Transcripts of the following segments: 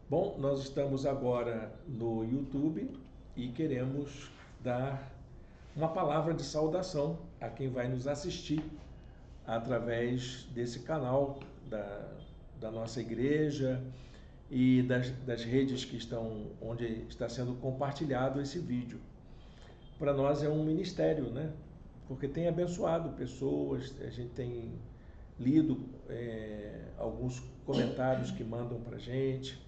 Bom, nós estamos agora no YouTube e queremos dar uma palavra de saudação a quem vai nos assistir através desse canal da nossa igreja e das redes que estão, onde está sendo compartilhado esse vídeo. Para nós é um ministério, né? Porque tem abençoado pessoas, a gente tem lido alguns comentários que mandam para a gente,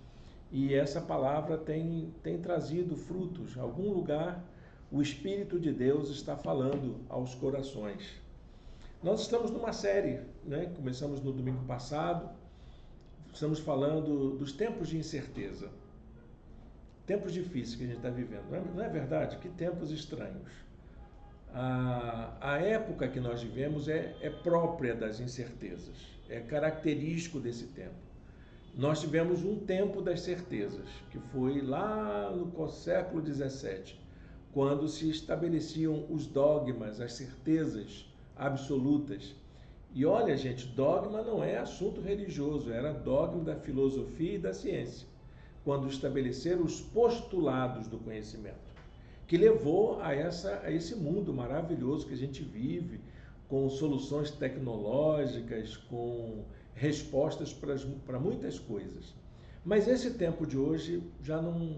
e essa palavra tem trazido frutos. Em algum lugar o Espírito de Deus está falando aos corações. Nós estamos numa série, né? Começamos no domingo passado, estamos falando dos tempos de incerteza. Tempos difíceis que a gente está vivendo, não é verdade? Que tempos estranhos. A época que nós vivemos é própria das incertezas, é característico desse tempo. Nós tivemos um tempo das certezas, que foi lá no século XVII, quando se estabeleciam os dogmas, as certezas absolutas. E olha, gente, dogma não é assunto religioso, era dogma da filosofia e da ciência, quando estabeleceram os postulados do conhecimento, que levou a esse mundo maravilhoso que a gente vive, com soluções tecnológicas, com respostas para muitas coisas. Mas esse tempo de hoje já não,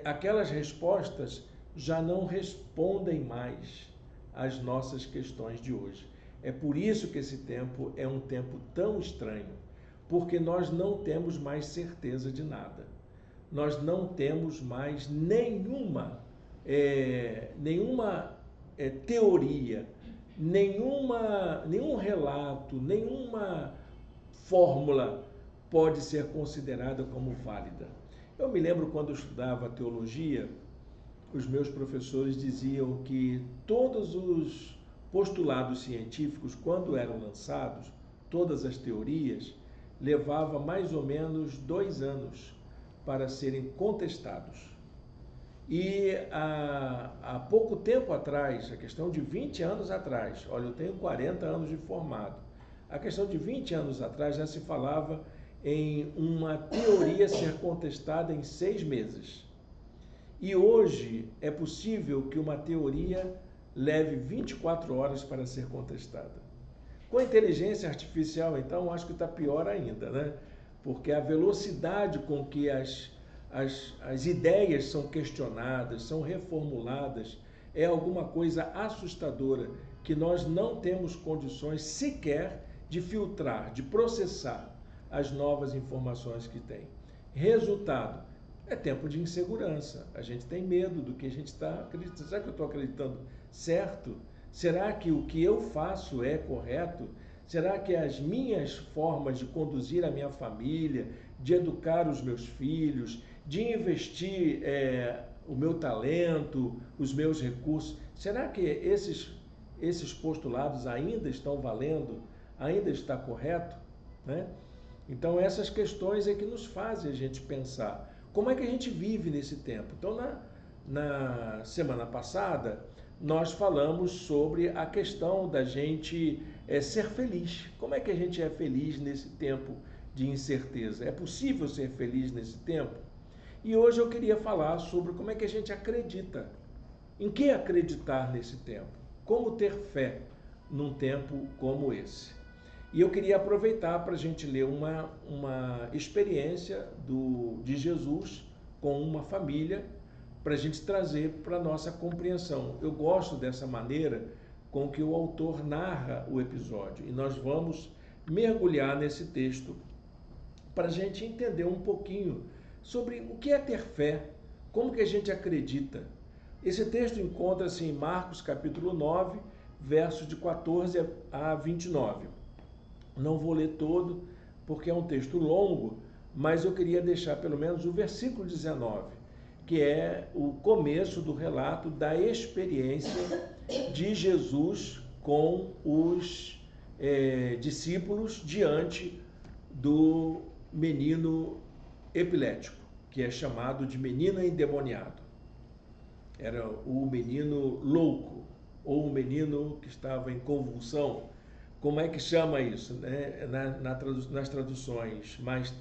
aquelas respostas já não respondem mais às nossas questões de hoje. É por isso que esse tempo é um tempo tão estranho, porque nós não temos mais certeza de nada. Nós não temos mais nenhuma teoria, nenhum relato, nenhuma fórmula pode ser considerada como válida. Eu me lembro quando eu estudava teologia, os meus professores diziam que todos os postulados científicos, quando eram lançados, todas as teorias, levava mais ou menos 2 anos para serem contestados. E há pouco tempo atrás, a questão de 20 anos atrás, olha, eu tenho 40 anos de formado, a questão de 20 anos atrás já se falava em uma teoria ser contestada em 6 meses. E hoje é possível que uma teoria leve 24 horas para ser contestada. Com a inteligência artificial, então, acho que está pior ainda, né? Porque a velocidade com que as ideias são questionadas, são reformuladas, é alguma coisa assustadora que nós não temos condições sequer de filtrar, de processar as novas informações que tem. Resultado, é tempo de insegurança. A gente tem medo do que a gente está acreditando. Será que eu estou acreditando certo? Será que o que eu faço é correto? Será que as minhas formas de conduzir a minha família, de educar os meus filhos, de investir o meu talento, os meus recursos, será que esses postulados ainda estão valendo? Ainda está correto? Né? Então essas questões é que nos fazem a gente pensar como é que a gente vive nesse tempo. Então na semana passada nós falamos sobre a questão da gente ser feliz. Como é que a gente é feliz nesse tempo de incerteza? É possível ser feliz nesse tempo? E hoje eu queria falar sobre como é que a gente acredita. Em que acreditar nesse tempo? Como ter fé num tempo como esse? E eu queria aproveitar para a gente ler uma experiência de Jesus com uma família, para a gente trazer para a nossa compreensão. Eu gosto dessa maneira com que o autor narra o episódio, e nós vamos mergulhar nesse texto para a gente entender um pouquinho sobre o que é ter fé, como que a gente acredita. Esse texto encontra-se em Marcos capítulo 9, versos de 14 a 29. Não vou ler todo, porque é um texto longo, mas eu queria deixar pelo menos o versículo 19, que é o começo do relato da experiência de Jesus com os discípulos diante do menino epilético, que é chamado de menino endemoniado. Era o menino louco, ou o menino que estava em convulsão. Como é que chama isso? Nas traduções mais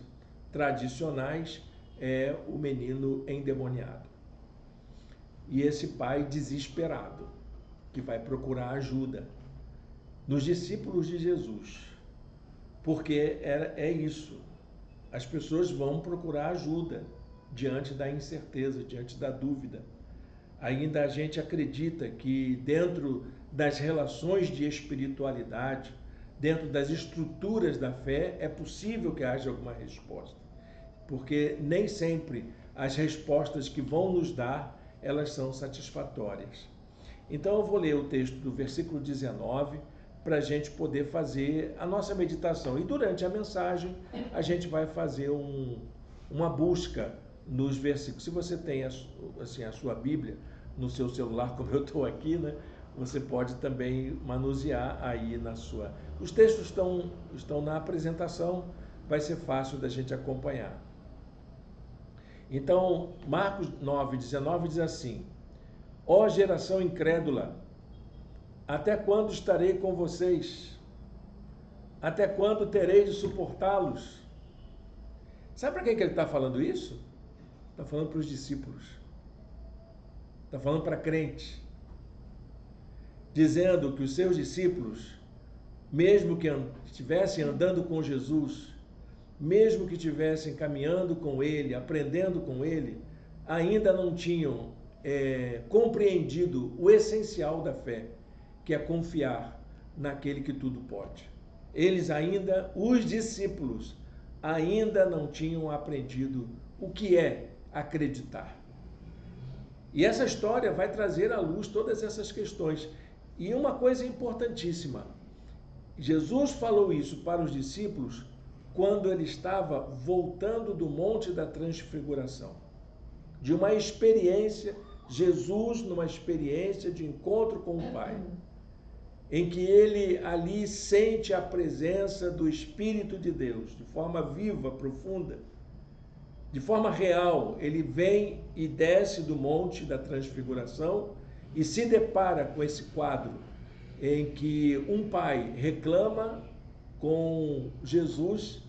tradicionais, é o menino endemoniado. E esse pai desesperado, que vai procurar ajuda nos discípulos de Jesus. Porque é isso. As pessoas vão procurar ajuda diante da incerteza, diante da dúvida. Ainda a gente acredita que dentro das relações de espiritualidade, dentro das estruturas da fé, é possível que haja alguma resposta. Porque nem sempre as respostas que vão nos dar, elas são satisfatórias. Então eu vou ler o texto do versículo 19 para a gente poder fazer a nossa meditação. E durante a mensagem a gente vai fazer uma busca nos versículos. Se você tem assim, a sua Bíblia no seu celular, como eu estou aqui, né? Você pode também manusear aí na sua... Os textos estão na apresentação, vai ser fácil da gente acompanhar. Então, Marcos 9:19 diz assim: ó geração incrédula, até quando estarei com vocês? Até quando terei de suportá-los? Sabe para quem que ele está falando isso? Está falando para os discípulos. Está falando para crentes. Dizendo que os seus discípulos, mesmo que estivessem andando com Jesus, mesmo que estivessem caminhando com ele, aprendendo com ele, ainda não tinham compreendido o essencial da fé, que é confiar naquele que tudo pode. Eles ainda, os discípulos, ainda não tinham aprendido o que é acreditar. E essa história vai trazer à luz todas essas questões. E uma coisa importantíssima, Jesus falou isso para os discípulos quando ele estava voltando do Monte da Transfiguração. De uma experiência, Jesus numa experiência de encontro com o Pai, em que ele ali sente a presença do Espírito de Deus, de forma viva, profunda, de forma real. Ele vem e desce do Monte da Transfiguração e se depara com esse quadro em que um pai reclama com Jesus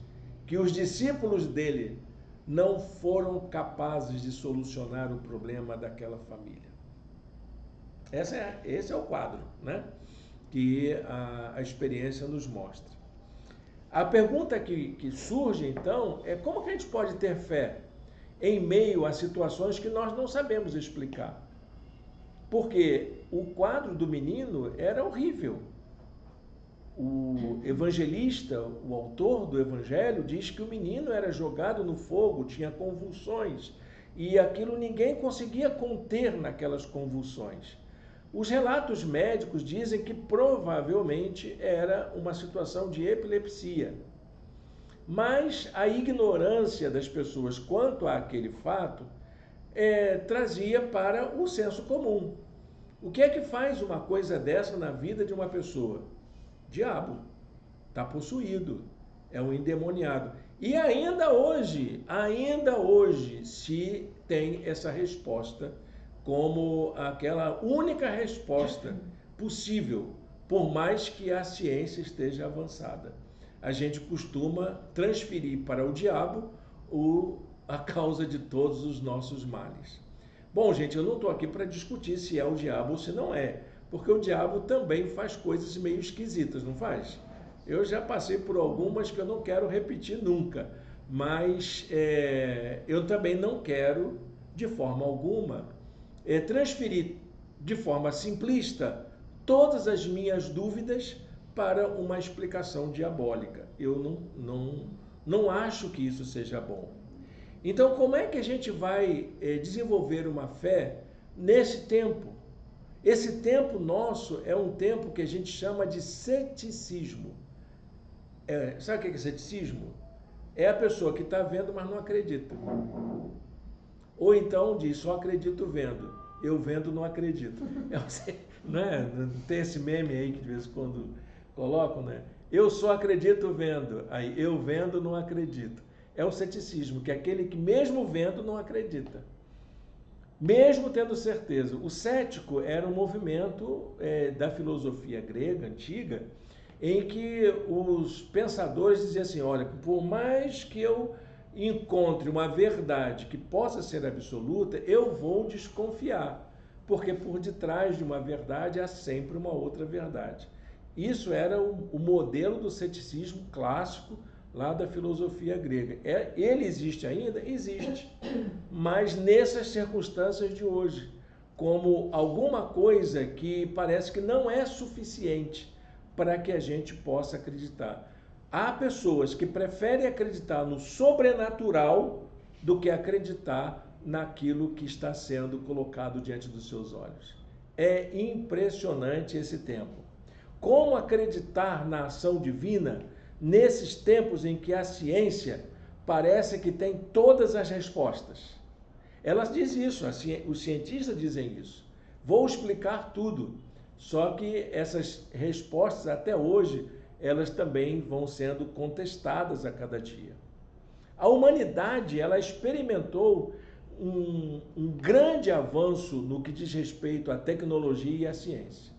que os discípulos dele não foram capazes de solucionar o problema daquela família. Esse é o quadro, né? Que a experiência nos mostra. A pergunta que surge, então, é como que a gente pode ter fé em meio a situações que nós não sabemos explicar? Porque o quadro do menino era horrível. O evangelista, o autor do evangelho, diz que o menino era jogado no fogo, tinha convulsões, e aquilo ninguém conseguia conter naquelas convulsões. Os relatos médicos dizem que provavelmente era uma situação de epilepsia. Mas a ignorância das pessoas quanto àquele fato trazia para o senso comum. O que é que faz uma coisa dessa na vida de uma pessoa? Diabo, está possuído, é um endemoniado. E ainda hoje se tem essa resposta como aquela única resposta possível, por mais que a ciência esteja avançada. A gente costuma transferir para o diabo a causa de todos os nossos males. Bom, gente, eu não estou aqui para discutir se é o diabo ou se não é, porque o diabo também faz coisas meio esquisitas, não faz? Eu já passei por algumas que eu não quero repetir nunca, mas eu também não quero, de forma alguma, transferir de forma simplista todas as minhas dúvidas para uma explicação diabólica. Eu não acho que isso seja bom. Então, como é que a gente vai desenvolver uma fé nesse tempo? Esse tempo nosso é um tempo que a gente chama de ceticismo. Sabe o que é ceticismo? É a pessoa que está vendo, mas não acredita. Ou então diz, só acredito vendo. Eu vendo, não acredito. Né? Tem esse meme aí que de vez em quando colocam, né? Eu só acredito vendo. Aí, eu vendo, não acredito. É o ceticismo, que é aquele que mesmo vendo, não acredita. Mesmo tendo certeza. O cético era um movimento da filosofia grega antiga, em que os pensadores diziam assim, olha, por mais que eu encontre uma verdade que possa ser absoluta, eu vou desconfiar, porque por detrás de uma verdade há sempre uma outra verdade. Isso era o modelo do ceticismo clássico lá da filosofia grega. Ele existe ainda? Existe, mas nessas circunstâncias de hoje, como alguma coisa que parece que não é suficiente para que a gente possa acreditar. Há pessoas que preferem acreditar no sobrenatural do que acreditar naquilo que está sendo colocado diante dos seus olhos. É impressionante esse tempo. Como acreditar na ação divina nesses tempos em que a ciência parece que tem todas as respostas? Elas dizem isso, os cientistas dizem isso. Vou explicar tudo. Só que essas respostas, até hoje, elas também vão sendo contestadas a cada dia. A humanidade, ela experimentou um grande avanço no que diz respeito à tecnologia e à ciência.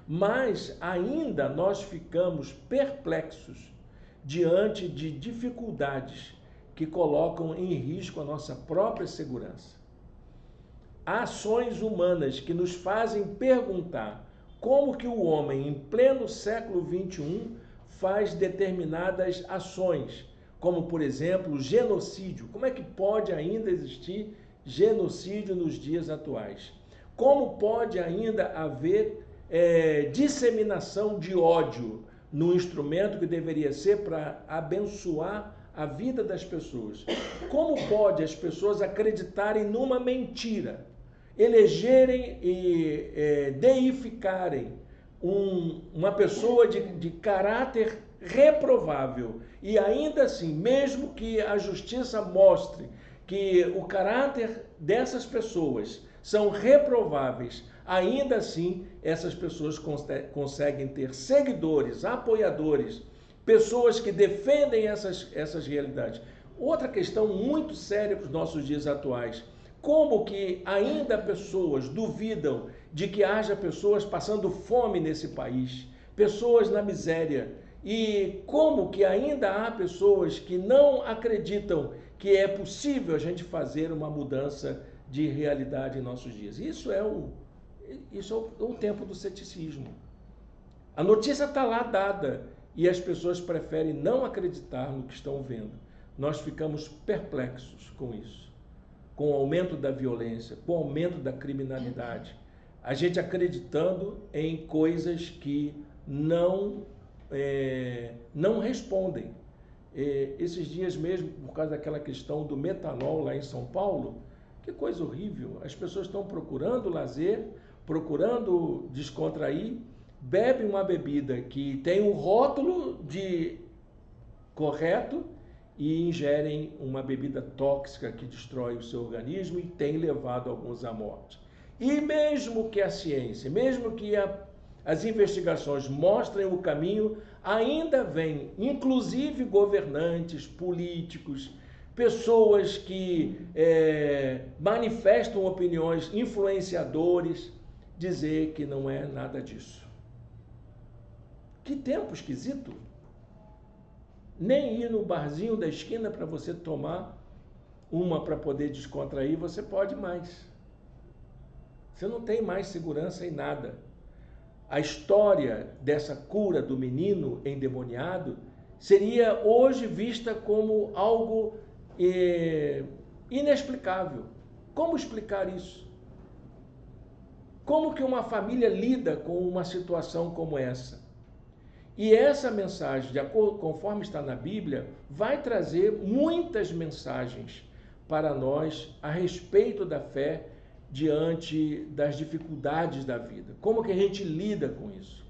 Mas ainda nós ficamos perplexos diante de dificuldades que colocam em risco a nossa própria segurança. Há ações humanas que nos fazem perguntar como que o homem, em pleno século XXI, faz determinadas ações, como, por exemplo, o genocídio. Como é que pode ainda existir genocídio nos dias atuais? Como pode ainda haver disseminação de ódio no instrumento que deveria ser para abençoar a vida das pessoas? Como pode as pessoas acreditarem numa mentira, elegerem e deificarem uma pessoa de caráter reprovável e ainda assim, mesmo que a justiça mostre que o caráter dessas pessoas são reprováveis, ainda assim essas pessoas conseguem ter seguidores, apoiadores, pessoas que defendem essas realidades. Outra questão muito séria para os nossos dias atuais: como que ainda pessoas duvidam de que haja pessoas passando fome nesse país, pessoas na miséria, e como que ainda há pessoas que não acreditam que é possível a gente fazer uma mudança de realidade em nossos dias. Isso é o tempo do ceticismo. A notícia está lá dada e as pessoas preferem não acreditar no que estão vendo. Nós ficamos perplexos com isso, com o aumento da violência, com o aumento da criminalidade. A gente acreditando em coisas que não respondem. Esses dias mesmo, por causa daquela questão do metanol lá em São Paulo, que coisa horrível. As pessoas estão procurando lazer, procurando descontrair, bebem uma bebida que tem um rótulo de correto e ingerem uma bebida tóxica que destrói o seu organismo e tem levado alguns à morte. E mesmo que a ciência, mesmo que as investigações mostrem o caminho, ainda vem, inclusive governantes, políticos, pessoas que manifestam opiniões, influenciadores, dizer que não é nada disso. Que tempo esquisito! Nem ir no barzinho da esquina para você tomar uma para poder descontrair, você pode mais. Você não tem mais segurança em nada. A história dessa cura do menino endemoniado seria hoje vista como algo inexplicável. Como explicar isso? Como que uma família lida com uma situação como essa? E essa mensagem, de acordo conforme está na Bíblia, vai trazer muitas mensagens para nós a respeito da fé diante das dificuldades da vida. Como que a gente lida com isso?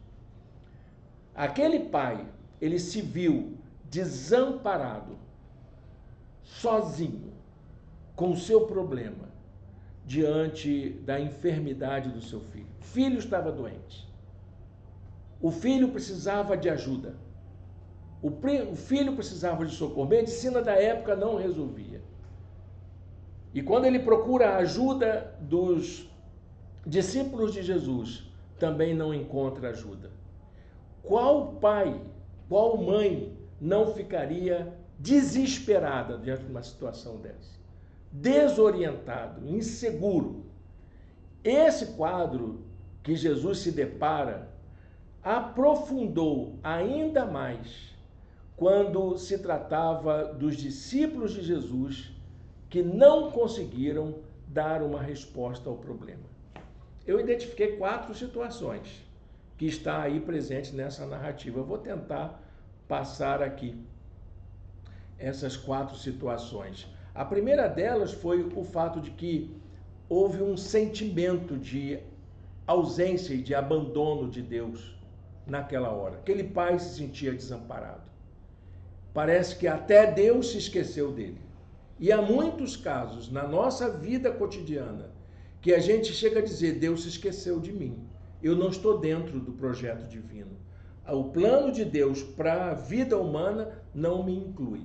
Aquele pai, ele se viu desamparado, sozinho, com o seu problema, diante da enfermidade do seu filho. O filho estava doente. O filho precisava de ajuda. O filho precisava de socorro. A medicina da época não resolvia. E quando ele procura a ajuda dos discípulos de Jesus, também não encontra ajuda. Qual pai, qual mãe não ficaria desesperada diante de uma situação dessa, desorientado, inseguro. Esse quadro que Jesus se depara aprofundou ainda mais quando se tratava dos discípulos de Jesus que não conseguiram dar uma resposta ao problema. Eu identifiquei 4 situações que está aí presente nessa narrativa. Eu vou tentar passar aqui essas 4 situações. A primeira delas foi o fato de que houve um sentimento de ausência e de abandono de Deus naquela hora. Aquele pai se sentia desamparado. Parece que até Deus se esqueceu dele. E há muitos casos na nossa vida cotidiana que a gente chega a dizer: Deus se esqueceu de mim. Eu não estou dentro do projeto divino. O plano de Deus para a vida humana não me inclui.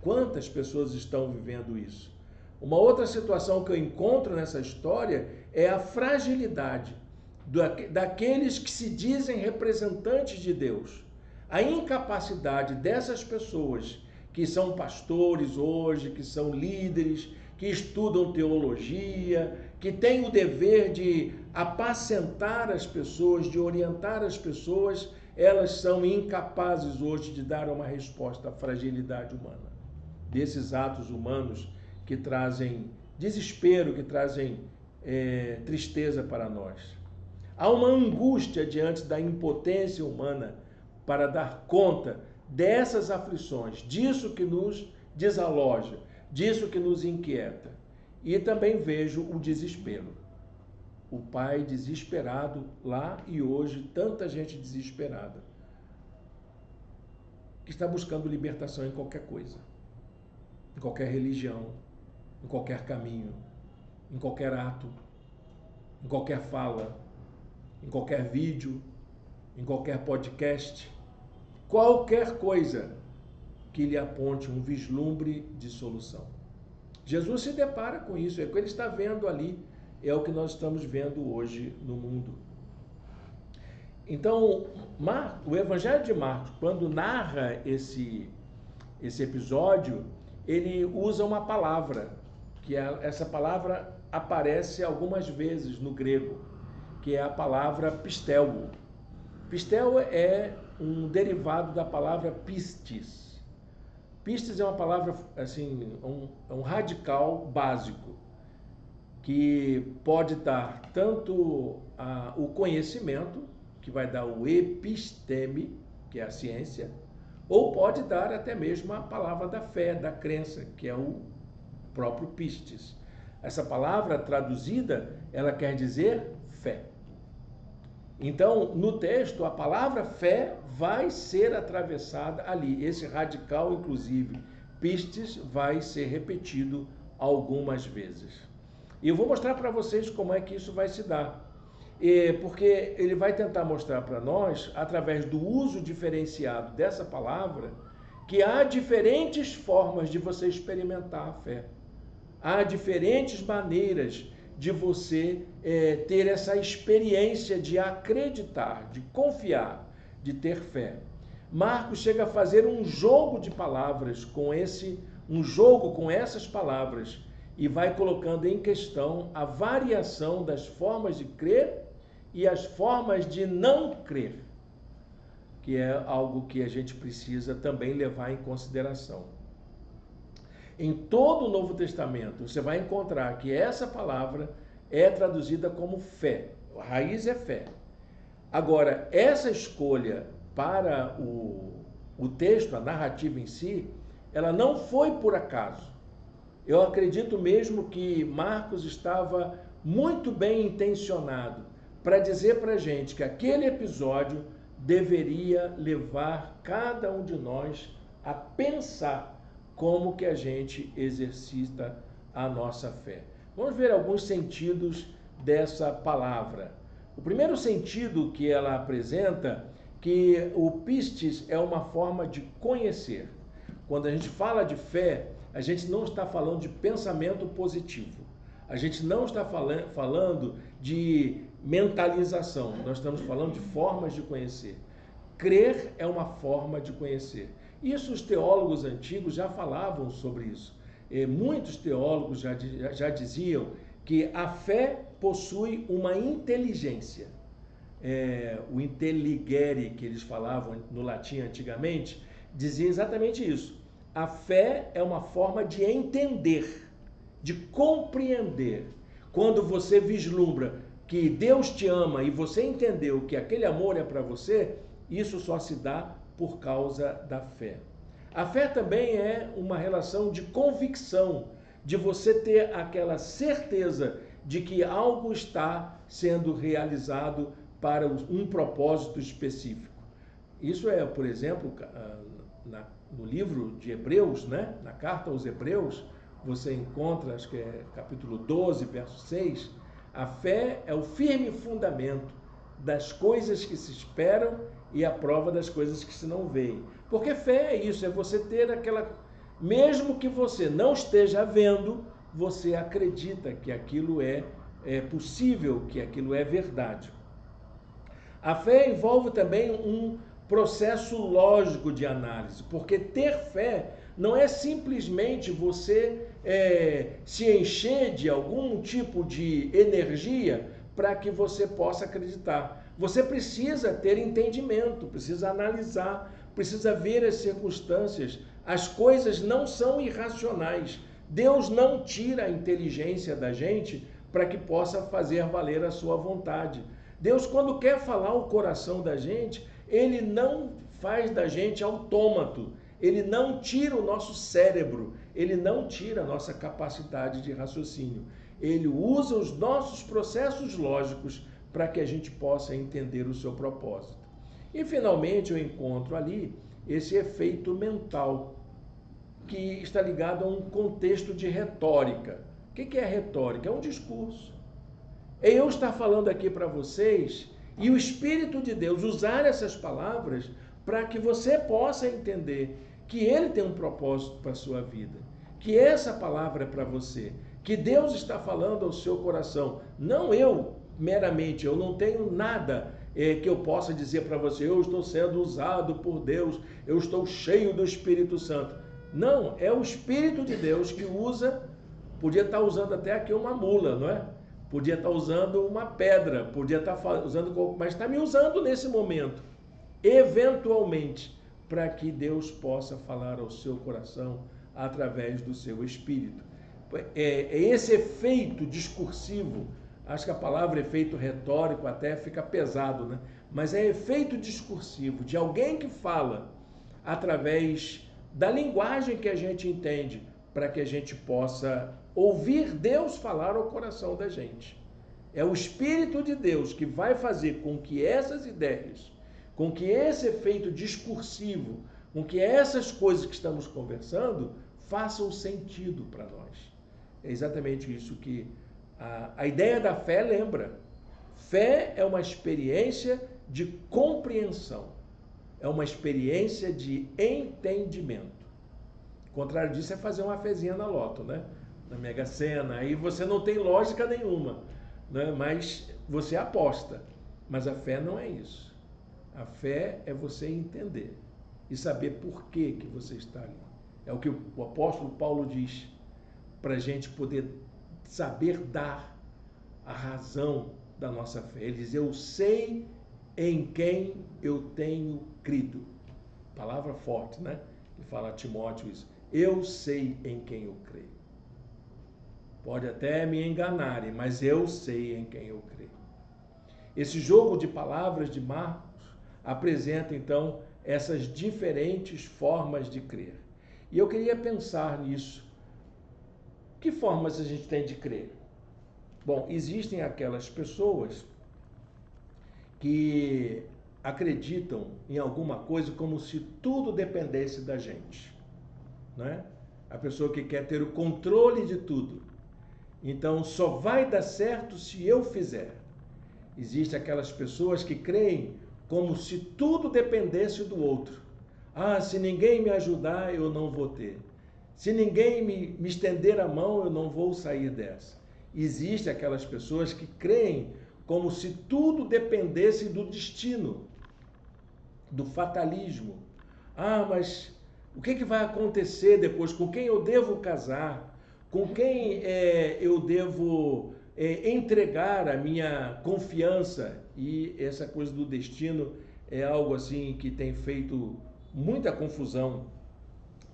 Quantas pessoas estão vivendo isso? Uma outra situação que eu encontro nessa história é a fragilidade daqueles que se dizem representantes de Deus. A incapacidade dessas pessoas que são pastores hoje, que são líderes, que estudam teologia, que têm o dever de apacentar as pessoas, de orientar as pessoas, elas são incapazes hoje de dar uma resposta à fragilidade humana, desses atos humanos que trazem desespero, que trazem tristeza para nós. Há uma angústia diante da impotência humana para dar conta dessas aflições, disso que nos desaloja, disso que nos inquieta. E também vejo o desespero. O pai desesperado lá e hoje, tanta gente desesperada, que está buscando libertação em qualquer coisa, em qualquer religião, em qualquer caminho, em qualquer ato, em qualquer fala, em qualquer vídeo, em qualquer podcast, qualquer coisa que lhe aponte um vislumbre de solução. Jesus se depara com isso, é o que ele está vendo ali, é o que nós estamos vendo hoje no mundo. Então, o Evangelho de Marcos, quando narra esse episódio, ele usa uma palavra, essa palavra aparece algumas vezes no grego, que é a palavra pistel. Pistel é um derivado da palavra pistis. Pistis é uma palavra, assim, um radical básico, que pode dar tanto o conhecimento, que vai dar o episteme, que é a ciência, ou pode dar até mesmo a palavra da fé, da crença, que é o próprio pistis. Essa palavra traduzida, ela quer dizer fé. Então, no texto, a palavra fé vai ser atravessada ali. Esse radical, inclusive, pistis, vai ser repetido algumas vezes. E eu vou mostrar para vocês como é que isso vai se dar. Porque ele vai tentar mostrar para nós, através do uso diferenciado dessa palavra, que há diferentes formas de você experimentar a fé. Há diferentes maneiras de você ter essa experiência de acreditar, de confiar, de ter fé. Marcos chega a fazer um jogo de palavras um jogo com essas palavras, e vai colocando em questão a variação das formas de crer e as formas de não crer, que é algo que a gente precisa também levar em consideração. Em todo o Novo Testamento, você vai encontrar que essa palavra é traduzida como fé. A raiz é fé. Agora, essa escolha para o texto, a narrativa em si, ela não foi por acaso. Eu acredito mesmo que Marcos estava muito bem intencionado para dizer para a gente que aquele episódio deveria levar cada um de nós a pensar como que a gente exercita a nossa fé. Vamos ver alguns sentidos dessa palavra. O primeiro sentido que ela apresenta, que o pistis é uma forma de conhecer. Quando a gente fala de fé, a gente não está falando de pensamento positivo. A gente não está falando de mentalização. Nós estamos falando de formas de conhecer. Crer é uma forma de conhecer. Isso os teólogos antigos já falavam sobre isso. Muitos teólogos já diziam que a fé possui uma inteligência. O intelligere, que eles falavam no latim antigamente, dizia exatamente isso. A fé é uma forma de entender, de compreender. Quando você vislumbra que Deus te ama e você entendeu que aquele amor é para você, isso só se dá por causa da fé. A fé também é uma relação de convicção, de você ter aquela certeza de que algo está sendo realizado para um propósito específico. Isso é, por exemplo, no livro de Hebreus, né? Na carta aos Hebreus, você encontra, acho que é capítulo 12, verso 6, a fé é o firme fundamento das coisas que se esperam e a prova das coisas que se não veem. Porque fé é isso, é você ter aquela... Mesmo que você não esteja vendo, você acredita que aquilo é possível, que aquilo é verdade. A fé envolve também um processo lógico de análise, porque ter fé não é simplesmente você se encher de algum tipo de energia para que você possa acreditar. Você precisa ter entendimento, precisa analisar, precisa ver as circunstâncias. As coisas não são irracionais. Deus não tira a inteligência da gente para que possa fazer valer a sua vontade. Deus, quando quer falar o coração da gente, Ele não faz da gente autômato. Ele não tira o nosso cérebro, ele não tira a nossa capacidade de raciocínio. Ele usa os nossos processos lógicos para que a gente possa entender o seu propósito. E, finalmente, eu encontro ali esse efeito mental, que está ligado a um contexto de retórica. O que é retórica? É um discurso. É eu estar falando aqui para vocês e o Espírito de Deus usar essas palavras para que você possa entender que Ele tem um propósito para a sua vida, que essa palavra é para você, que Deus está falando ao seu coração. Não eu, meramente, eu não tenho nada que eu possa dizer para você, eu estou sendo usado por Deus, eu estou cheio do Espírito Santo. Não, é o Espírito de Deus que usa, podia estar usando até aqui uma mula, não é? Podia estar usando uma pedra, podia estar usando, mas está me usando nesse momento, eventualmente, para que Deus possa falar ao seu coração através do seu Espírito. É esse efeito discursivo, acho que a palavra efeito retórico até fica pesado, né? Mas é efeito discursivo, de alguém que fala através da linguagem que a gente entende, para que a gente possa ouvir Deus falar ao coração da gente. É o Espírito de Deus que vai fazer com que essas ideias, com que esse efeito discursivo, com que essas coisas que estamos conversando façam sentido para nós. É exatamente isso que a ideia da fé lembra. Fé é uma experiência de compreensão, é uma experiência de entendimento. O contrário disso é fazer uma fezinha na loto, né? Na Mega Sena, aí você não tem lógica nenhuma, né? Mas você aposta. Mas a fé não é isso. A fé é você entender e saber por que você está ali. É o que o apóstolo Paulo diz, para a gente poder saber dar a razão da nossa fé. Ele diz, eu sei em quem eu tenho crido. Palavra forte, né? Que fala a Timóteo isso. Eu sei em quem eu creio. Pode até me enganarem, mas eu sei em quem eu creio. Esse jogo de palavras de Marcos apresenta, então, essas diferentes formas de crer. E eu queria pensar nisso. Que formas a gente tem de crer? Bom, existem aquelas pessoas que acreditam em alguma coisa como se tudo dependesse da gente, né? A pessoa que quer ter o controle de tudo. Então, só vai dar certo se eu fizer. Existem aquelas pessoas que creem como se tudo dependesse do outro. Ah, se ninguém me ajudar, eu não vou ter. Se ninguém me estender a mão, eu não vou sair dessa. Existem aquelas pessoas que creem como se tudo dependesse do destino, do fatalismo. Ah, mas O que vai acontecer depois? Com quem eu devo casar? Com quem eu devo entregar a minha confiança? E essa coisa do destino é algo assim que tem feito muita confusão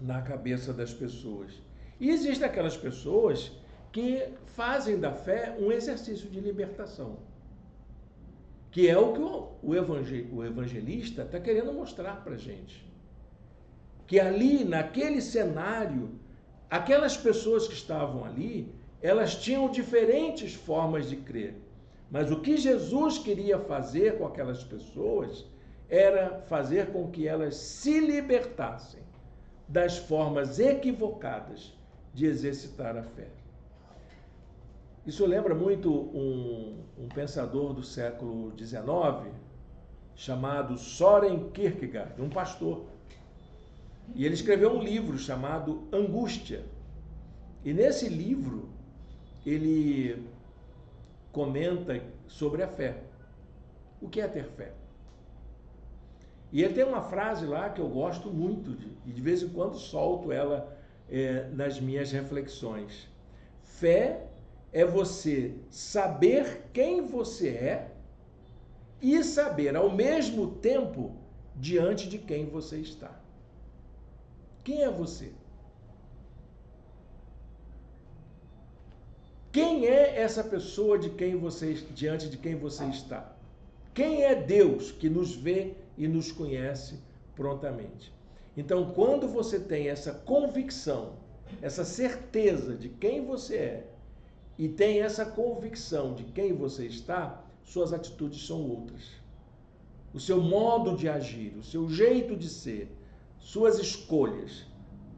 na cabeça das pessoas. E existem aquelas pessoas que fazem da fé um exercício de libertação, que é o que o evangelista está querendo mostrar para a gente. Que ali, naquele cenário, aquelas pessoas que estavam ali, elas tinham diferentes formas de crer. Mas o que Jesus queria fazer com aquelas pessoas era fazer com que elas se libertassem das formas equivocadas de exercitar a fé. Isso lembra muito um pensador do século XIX, chamado Søren Kierkegaard, um pastor. E ele escreveu um livro chamado Angústia. E nesse livro, ele comenta sobre a fé. O que é ter fé? E ele tem uma frase lá que eu gosto muito, e de vez em quando solto ela nas minhas reflexões. Fé é você saber quem você é e saber, ao mesmo tempo, diante de quem você está. Quem é você? Quem é essa pessoa diante de quem você está? Quem é Deus que nos vê e nos conhece prontamente? Então, quando você tem essa convicção, essa certeza de quem você é, e tem essa convicção de quem você está, suas atitudes são outras. O seu modo de agir, o seu jeito de ser, suas escolhas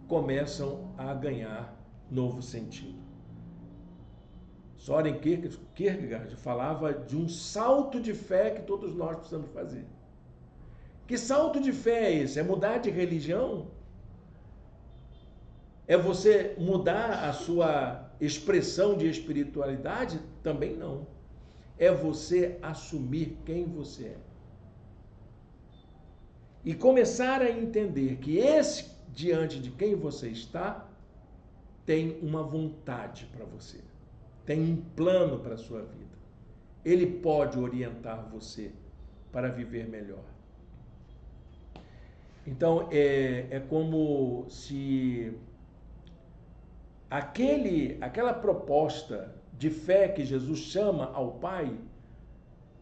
começam a ganhar novo sentido. Søren Kierkegaard falava de um salto de fé que todos nós precisamos fazer. Que salto de fé é esse? É mudar de religião? É você mudar a sua expressão de espiritualidade? Também não. É você assumir quem você é. E começar a entender que esse, diante de quem você está, tem uma vontade para você. Tem um plano para a sua vida. Ele pode orientar você para viver melhor. Então, é como se aquela proposta de fé que Jesus chama ao Pai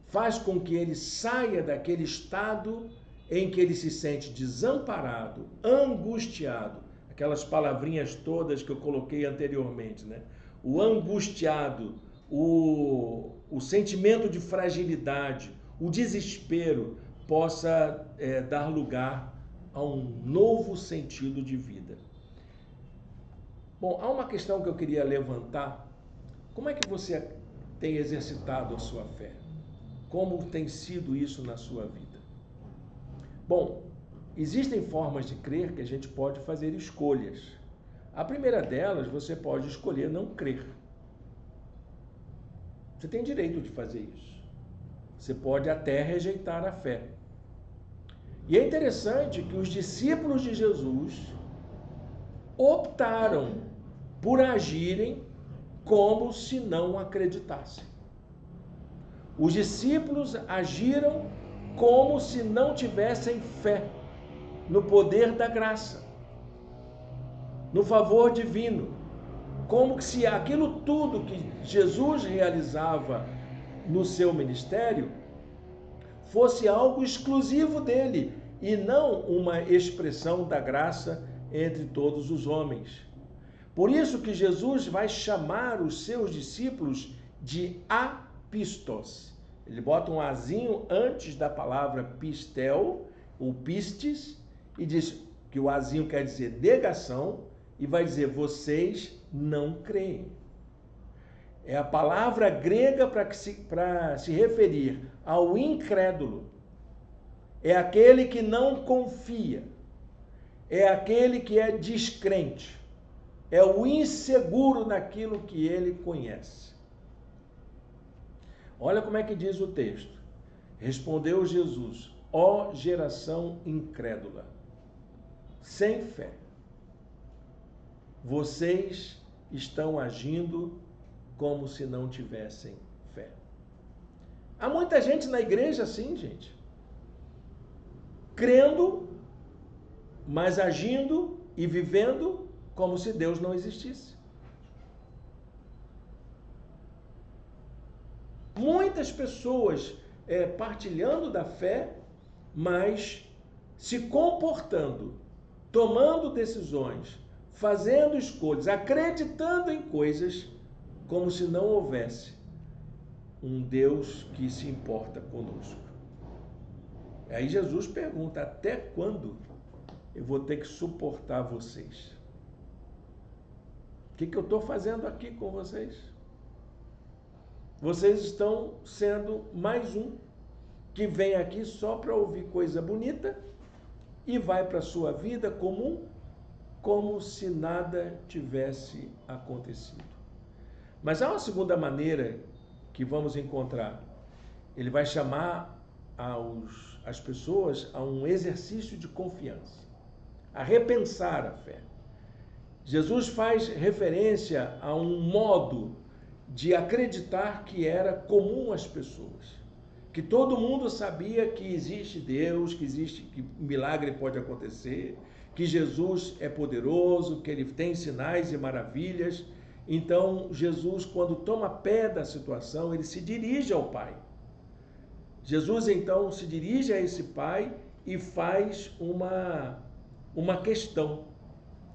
faz com que ele saia daquele estado em que ele se sente desamparado, angustiado, aquelas palavrinhas todas que eu coloquei anteriormente, né? O angustiado, o sentimento de fragilidade, o desespero possa dar lugar a um novo sentido de vida. Bom, há uma questão que eu queria levantar. Como é que você tem exercitado a sua fé? Como tem sido isso na sua vida? Bom, existem formas de crer que a gente pode fazer escolhas. A primeira delas, você pode escolher não crer. Você tem direito de fazer isso. Você pode até rejeitar a fé. E é interessante que os discípulos de Jesus optaram por agirem como se não acreditassem. Os discípulos agiram como se não tivessem fé no poder da graça, no favor divino, como se aquilo tudo que Jesus realizava no seu ministério fosse algo exclusivo dele e não uma expressão da graça entre todos os homens. Por isso que Jesus vai chamar os seus discípulos de apistos. Ele bota um azinho antes da palavra pistel, ou pistes, e diz que o azinho quer dizer negação, e vai dizer, vocês não creem. É a palavra grega para se referir ao incrédulo. É aquele que não confia. É aquele que é descrente. É o inseguro naquilo que ele conhece. Olha como é que diz o texto. Respondeu Jesus, ó geração incrédula. sem fé. Vocês estão agindo como se não tivessem fé. Há muita gente na igreja assim, gente. Crendo, mas agindo e vivendo como se Deus não existisse. Muitas pessoas partilhando da fé, mas se comportando, tomando decisões, fazendo escolhas, acreditando em coisas como se não houvesse um Deus que se importa conosco. Aí Jesus pergunta: até quando eu vou ter que suportar vocês? O que eu estou fazendo aqui com vocês? Vocês estão sendo mais um que vem aqui só para ouvir coisa bonita e vai para a sua vida comum como se nada tivesse acontecido. Mas há uma segunda maneira que vamos encontrar. Ele vai chamar as pessoas a um exercício de confiança, a repensar a fé. Jesus faz referência a um modo de acreditar que era comum às pessoas, que todo mundo sabia que existe Deus, que milagre pode acontecer, que Jesus é poderoso, que ele tem sinais e maravilhas. Então, Jesus, quando toma pé da situação, ele se dirige ao Pai. Jesus, então, se dirige a esse Pai e faz uma questão.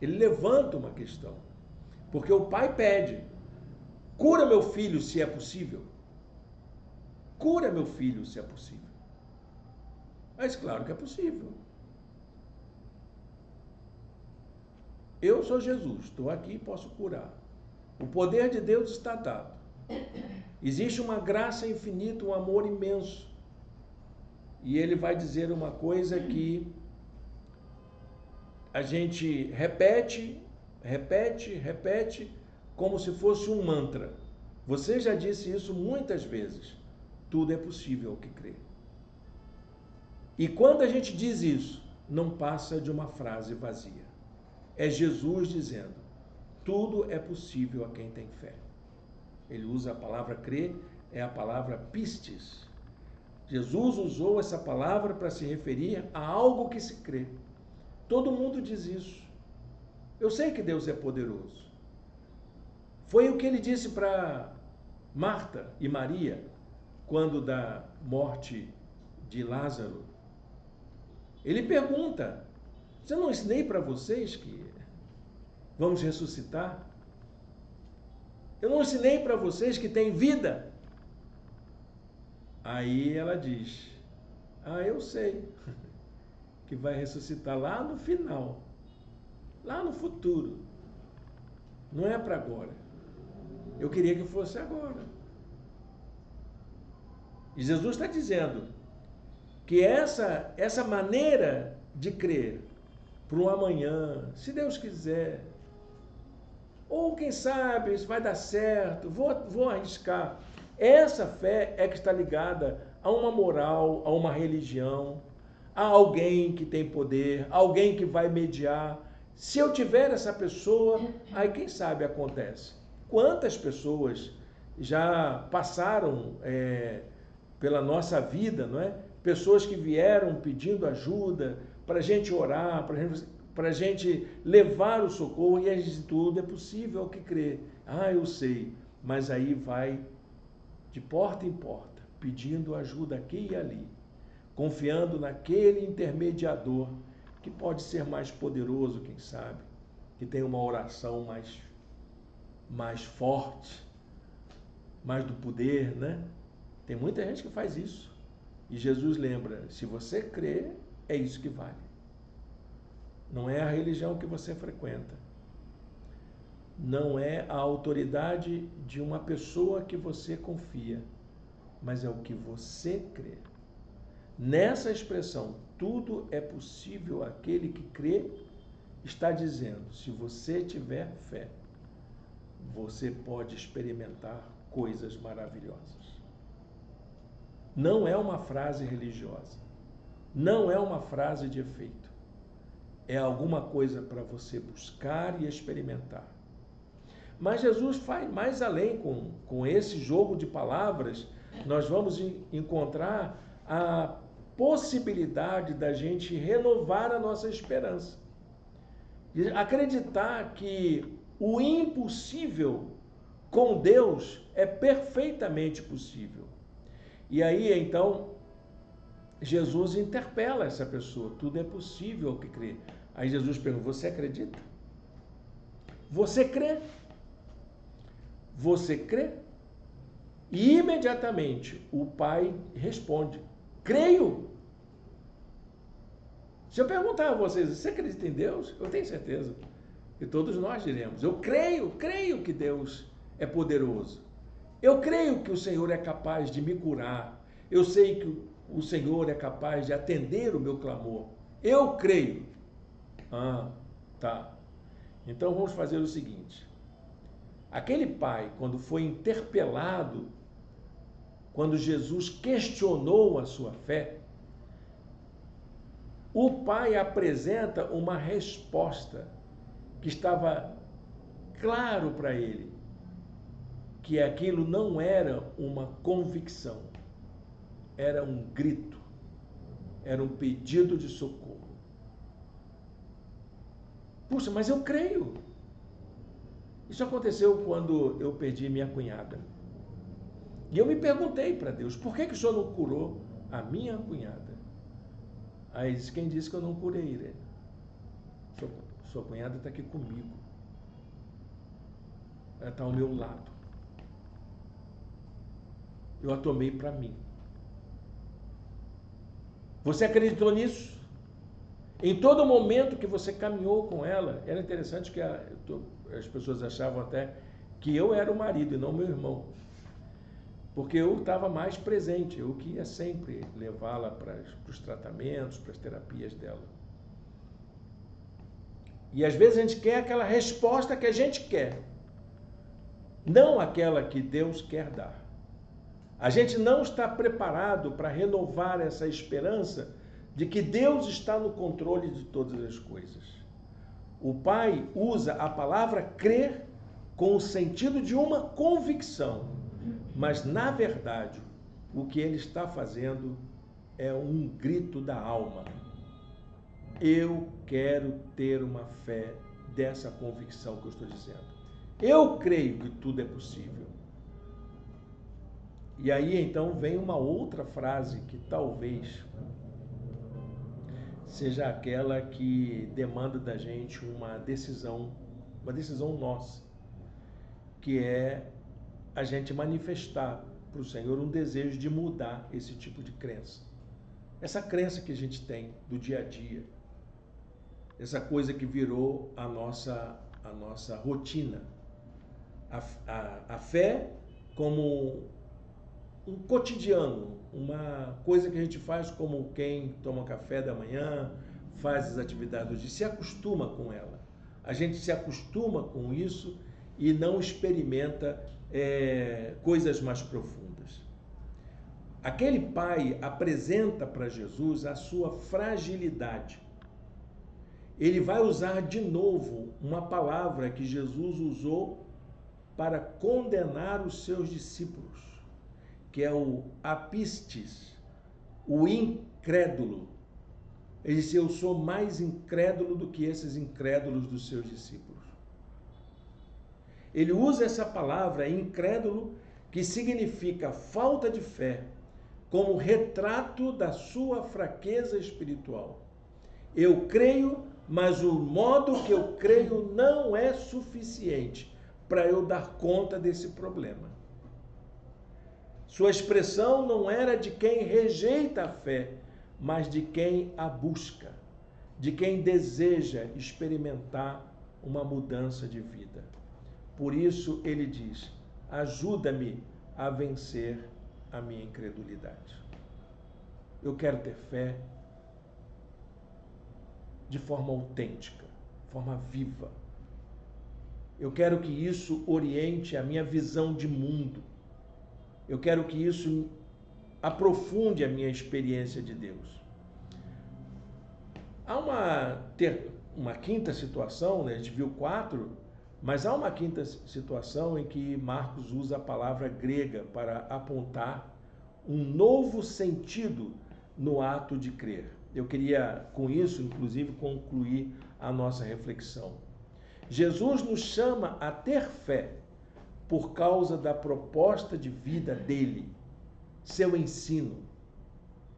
Ele levanta uma questão. Porque o Pai pede: cura meu filho se é possível. Cura meu filho se é possível. Mas claro que é possível. Eu sou Jesus, estou aqui e posso curar. O poder de Deus está dado. Existe uma graça infinita, um amor imenso. E ele vai dizer uma coisa que a gente repete, como se fosse um mantra. Você já disse isso muitas vezes. Tudo é possível ao que crê. E quando a gente diz isso, não passa de uma frase vazia. É Jesus dizendo: tudo é possível a quem tem fé. Ele usa a palavra crer, é a palavra pistis. Jesus usou essa palavra para se referir a algo que se crê. Todo mundo diz isso. Eu sei que Deus é poderoso. Foi o que ele disse para Marta e Maria, quando da morte de Lázaro. Ele pergunta: você não ensinei para vocês que vamos ressuscitar? Eu não ensinei para vocês que tem vida? Aí ela diz: eu sei que vai ressuscitar lá no final, lá no futuro. Não é para agora. Eu queria que fosse agora. E Jesus está dizendo que essa maneira de crer para um amanhã, se Deus quiser, ou quem sabe isso vai dar certo, vou arriscar. Essa fé é que está ligada a uma moral, a uma religião, a alguém que tem poder, alguém que vai mediar. Se eu tiver essa pessoa, aí quem sabe acontece. Quantas pessoas já passaram pela nossa vida, não é? Pessoas que vieram pedindo ajuda para a gente orar, para a gente levar o socorro, e a gente tudo é possível ao que crer. Eu sei, mas aí vai de porta em porta, pedindo ajuda aqui e ali, confiando naquele intermediador que pode ser mais poderoso, quem sabe, que tem uma oração mais forte, mais do poder, né? Tem muita gente que faz isso. E Jesus lembra: se você crê, é isso que vale. Não é a religião que você frequenta. Não é a autoridade de uma pessoa que você confia, mas é o que você crê. Nessa expressão, tudo é possível àquele que crê, está dizendo: se você tiver fé, você pode experimentar coisas maravilhosas. Não é uma frase religiosa. Não é uma frase de efeito. é alguma coisa para você buscar e experimentar. Mas Jesus vai mais além com esse jogo de palavras. Nós vamos encontrar a possibilidade da gente renovar a nossa esperança. De acreditar que o impossível com Deus é perfeitamente possível. E aí, então, Jesus interpela essa pessoa. Tudo é possível ao que crê. Aí Jesus pergunta, você acredita? Você crê? Você crê? E imediatamente o pai responde, creio. Se eu perguntar a vocês, você acredita em Deus? Eu tenho certeza que todos nós diremos, eu creio que Deus é poderoso. Eu creio que o Senhor é capaz de me curar. Eu sei que o Senhor é capaz de atender o meu clamor. Eu creio. Ah, tá. Então vamos fazer o seguinte. Aquele pai, quando foi interpelado, quando Jesus questionou a sua fé, o pai apresenta uma resposta que estava claro para ele, que aquilo não era uma convicção, era um grito, era um pedido de socorro. Puxa, mas eu creio. Isso aconteceu quando eu perdi minha cunhada. E eu me perguntei para Deus, por que o Senhor não curou a minha cunhada? Aí disse, quem disse que eu não curei, Irene? Sua cunhada está aqui comigo. Ela está ao meu lado. Eu a tomei para mim. Você acreditou nisso? Em todo momento que você caminhou com ela, era interessante que as pessoas achavam até que eu era o marido e não meu irmão. Porque eu estava mais presente, eu que ia sempre levá-la para os tratamentos, para as terapias dela. E às vezes a gente quer aquela resposta que a gente quer, não aquela que Deus quer dar. A gente não está preparado para renovar essa esperança de que Deus está no controle de todas as coisas. O pai usa a palavra crer com o sentido de uma convicção, mas na verdade o que ele está fazendo é um grito da alma. Eu quero ter uma fé dessa convicção que eu estou dizendo. Eu creio que tudo é possível. E aí então vem uma outra frase que talvez seja aquela que demanda da gente uma decisão nossa, que é a gente manifestar para o Senhor um desejo de mudar esse tipo de crença. Essa crença que a gente tem do dia a dia, essa coisa que virou a nossa rotina. A fé como um cotidiano, uma coisa que a gente faz como quem toma café da manhã, faz as atividades do dia, se acostuma com ela. A gente se acostuma com isso e não experimenta coisas mais profundas. Aquele pai apresenta para Jesus a sua fragilidade. Ele vai usar de novo uma palavra que Jesus usou para condenar os seus discípulos, que é o apistes, o incrédulo. Ele disse, eu sou mais incrédulo do que esses incrédulos dos seus discípulos. Ele usa essa palavra incrédulo, que significa falta de fé, como retrato da sua fraqueza espiritual. Eu creio, mas o modo que eu creio não é suficiente para eu dar conta desse problema. Sua expressão não era de quem rejeita a fé, mas de quem a busca, de quem deseja experimentar uma mudança de vida. Por isso ele diz, ajuda-me a vencer a minha incredulidade. Eu quero ter fé de forma autêntica, de forma viva. Eu quero que isso oriente a minha visão de mundo. Eu quero que isso aprofunde a minha experiência de Deus. Há uma uma quinta situação, né? A gente viu 4, mas há uma quinta situação em que Marcos usa a palavra grega para apontar um novo sentido no ato de crer. Eu queria, com isso, inclusive, concluir a nossa reflexão. Jesus nos chama a ter fé por causa da proposta de vida dele, seu ensino.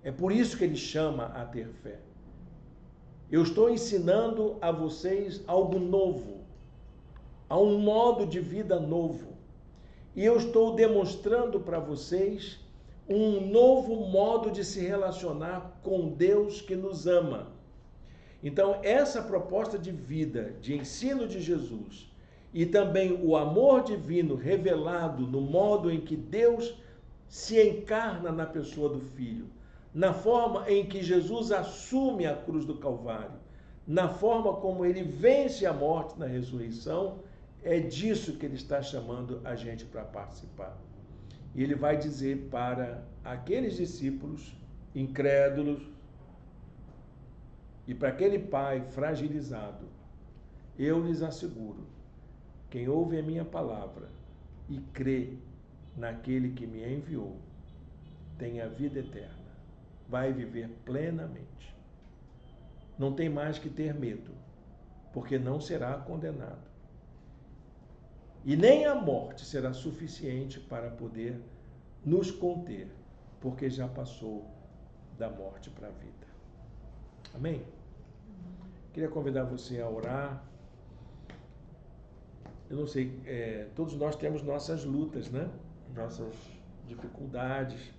É por isso que ele chama a ter fé. Eu estou ensinando a vocês algo novo, a um modo de vida novo. E eu estou demonstrando para vocês um novo modo de se relacionar com Deus que nos ama. Então, essa proposta de vida, de ensino de Jesus, e também o amor divino revelado no modo em que Deus se encarna na pessoa do Filho, na forma em que Jesus assume a cruz do Calvário, na forma como ele vence a morte na ressurreição, é disso que ele está chamando a gente para participar. E ele vai dizer para aqueles discípulos incrédulos e para aquele pai fragilizado: eu lhes asseguro, quem ouve a minha palavra e crê naquele que me enviou, tem a vida eterna, vai viver plenamente. Não tem mais que ter medo, porque não será condenado. E nem a morte será suficiente para poder nos conter, porque já passou da morte para a vida. Amém? Queria convidar você a orar. Eu não sei, todos nós temos nossas lutas, né? Nossas dificuldades,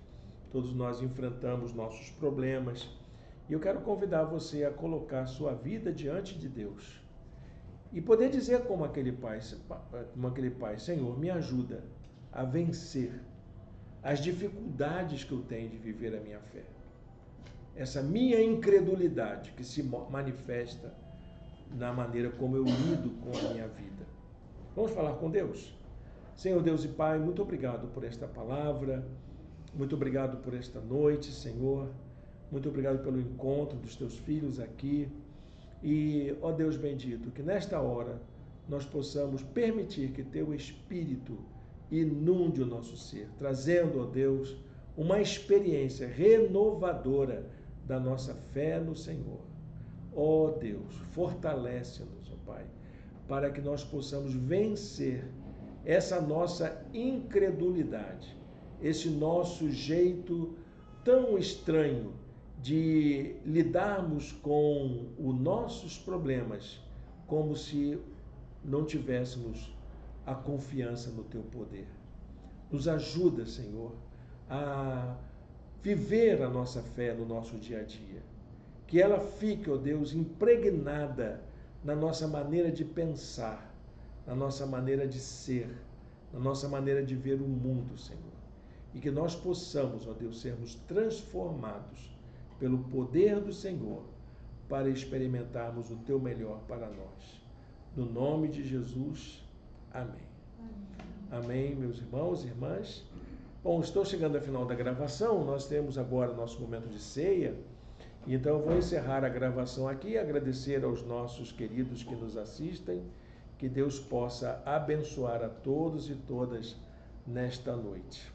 todos nós enfrentamos nossos problemas. E eu quero convidar você a colocar sua vida diante de Deus e poder dizer como aquele pai, Senhor, me ajuda a vencer as dificuldades que eu tenho de viver a minha fé. Essa minha incredulidade que se manifesta na maneira como eu lido com a minha vida. Vamos falar com Deus? Senhor Deus e Pai, muito obrigado por esta palavra, muito obrigado por esta noite, Senhor, muito obrigado pelo encontro dos teus filhos aqui. E, ó Deus bendito, que nesta hora nós possamos permitir que teu Espírito inunde o nosso ser, trazendo, ó Deus, uma experiência renovadora da nossa fé no Senhor. Ó Deus, fortalece-nos, ó Pai, para que nós possamos vencer essa nossa incredulidade, esse nosso jeito tão estranho de lidarmos com os nossos problemas como se não tivéssemos a confiança no teu poder. Nos ajuda, Senhor, a viver a nossa fé no nosso dia a dia. Que ela fique, ó Deus, impregnada na nossa maneira de pensar, na nossa maneira de ser, na nossa maneira de ver o mundo, Senhor. E que nós possamos, ó Deus, sermos transformados pelo poder do Senhor, para experimentarmos o teu melhor para nós. No nome de Jesus, amém. Amém, meus irmãos e irmãs. Bom, estou chegando ao final da gravação, nós temos agora nosso momento de ceia, então eu vou encerrar a gravação aqui e agradecer aos nossos queridos que nos assistem, que Deus possa abençoar a todos e todas nesta noite.